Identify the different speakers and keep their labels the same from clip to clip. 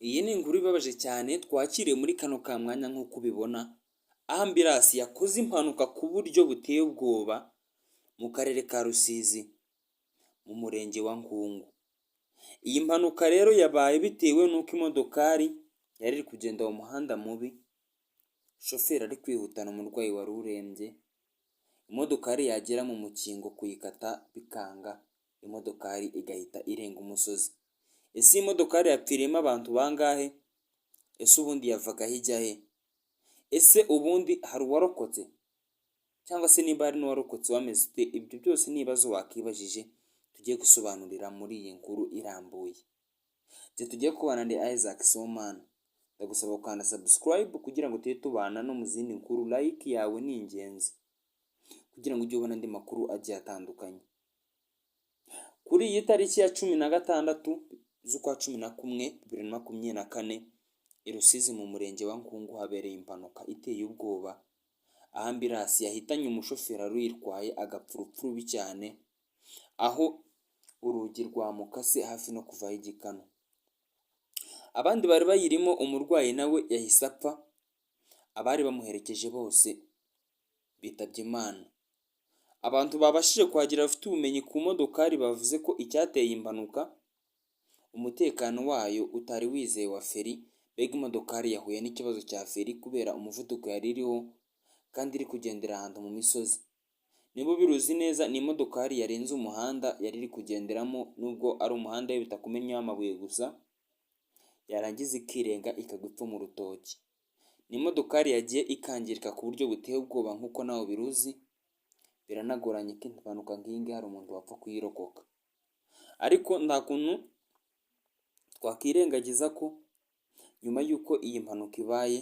Speaker 1: Iyi ni inkuru ibabaje cyane twakiriye muri kano ka mwanya nk'uko ubibona, aho ambirasi yakoze impanuka ku buryo buteye ubwoba mu karere ka Rusizi mu murenge wa Nkungu. Iyi mpanuka rero yabaye bitewe n'uko imodokari yari iri kugenda mu muhanda mubi, shoferi ari kwihutana umurwayi wari urembye, imodokari yagera mu mukingo kuyikata bikanga, imodokari igahita irenga umusozi. Ese iyi modokari yapfiriyemo abantu bangahe? Ese ubundi yavagaho ijya he? Ese ubundi hari uwarokotse? Cyangwa se niba hari n'uwarokotse wameze ute? Ibyo byose ni ibibazo wakibajije tugiye gusobanurira muri iyi nkuru irambuye. Tugiye kubana ndi Isaac Sibomana. Ndagusaba gukanda subscribe kugira ngo tujye tubana no mu zindi nkuru. Like yawe ni ingenzi kugira ngo ujye ubona andi makuru agiye atandukanye. Kuri iyi tariki ya 16 z'ukwa 11 2024 i Rusizi mu murenge wa Nkungu habereye impanuka iteye ubwoba, aho ambirasi yahitanye umushoferi uyitwaye agapfa urupfu rubi cyane, aho urugi rwamukase hafi no kuvaho igikanu. Abandi bari bayirimo umurwayi nawe yahise apfa, abari bamuherekeje bose bitabye Imana. Abantu babashije kuhagera bafite ubumenyi ku modokari bavuze ko icyateye impanuka umutekano wayo utari wizeye wa feri, mbega imodokari yahuye n'ikibazo cya feri kubera umuvuduko yari iriho kandi iri kugendera ahantu mu misozi. Niba biruzi neza ni imodokari yarenze umuhanda yari iri kugenderamo, nubwo ari umuhanda w'ibitaka umenyeho amabuye gusa, yarangiza ikirenga ikagwa ipfa mu rutoki. Ni imodokari yagiye ikangirika ku buryo buteye ubwoba nk'uko nawe biruzi. Biranagoranye ko impanuka nk'iyi hari umuntu wapfa kuyirokoka, ariko nta kuntu twakirengagiza ko nyuma y'uko iyi mpanuka ibaye,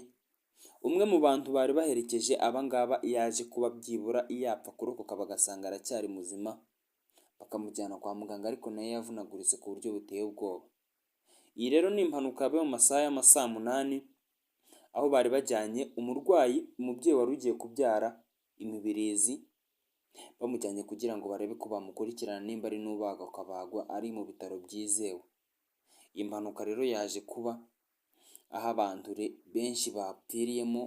Speaker 1: umwe mu bantu bari baherekeje abangaba yaje kuba byibura yapfa kurokoka bagasanga aracyari muzima, bakamujyana kwa muganga, ariko nayo yavunaguritse ku buryo buteye ubwoba. Iyi rero ni impanuka yabaye mu masaha y'ama saa 8, aho bari bajyanye umubyeyi wari ugiye kubyara imibirizi, bamujyanye kugira ngo barebe ko bamukurikirana nimba ari n'ubaga akabagwa ari mu bitaro byizewe. Iyi mpanuka rero yaje kuba aho abantu benshi bapfiriyemo,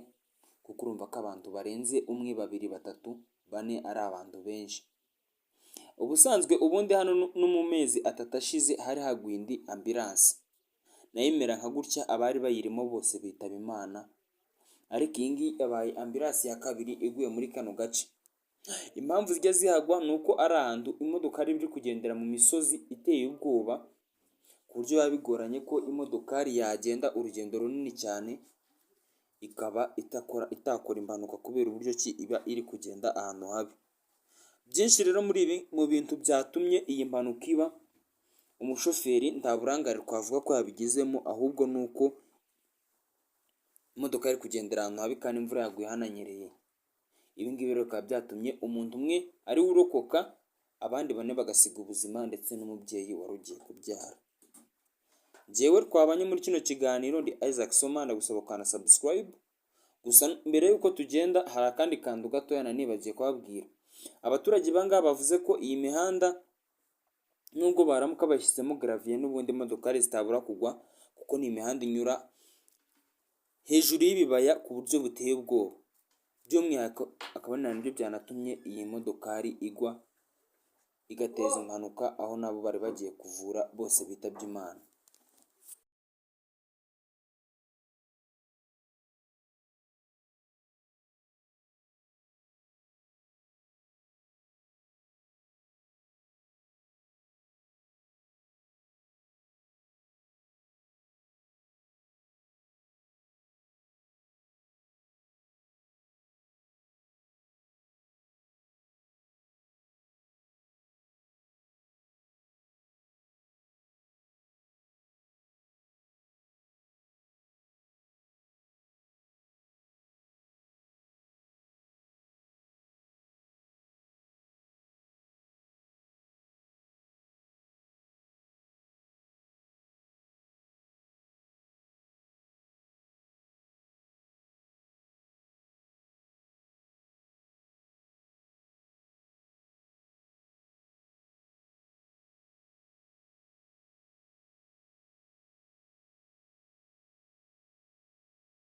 Speaker 1: kuko urumva ko abantu barenze 1, 2, 3, 4 ari abantu benshi. Ubusanzwe ubundi hano no mu mezi 3 ashize hari haguye indi ambulance nayo imera nka gutya, abari bayirimo bose bitaba Imana, ariko iyi ngiyi yabaye ambulance ya kabiri iguye muri kano gace. Impamvu zijya zihagwa ni uko ari ahantu imodokari iri kugendera mu misozi iteye ubwoba, ku buryo biba bigoranye ko imodokari yagenda urugendo runini cyane ikaba itakora impanuka kubera uburyo ki iba iri kugenda ahantu habi. Byinshi rero muri ibi mu bintu byatumye iyi mpanuka iba, umushoferi nta burangare twavuga ko yabigizemo, ahubwo ni uko imodoka iri kugendera ahantu habi kandi imvura yaguye hananyereye. Ibi ngibi rero bikaba byatumye umuntu umwe ari we urokoka, abandi 4 bagasiga ubuzima ndetse n'umubyeyi wari ugiye kubyara. Njyewe twabanye muri kino kiganiro ndi Isaac Sibomana, gusaba ukanda subscribe. Gusa mbere y'uko tugenda hari akandi kantu gatoya nanibagiye kubabwira. Abaturage bangaba bavuze ko iyi mihanda nubwo baramuka bashyizemo gravier n'ubundi imodokari zitabura kugwa, kuko ni imihanda inyura hejuru y'ibibaya ku buryo buteye ubwoba. By'umwihariko akaba ari nabyo byanatumye iyi modokari igwa igateza impanuka, aho nabo bari bagiye kuvura bose bitabye Imana.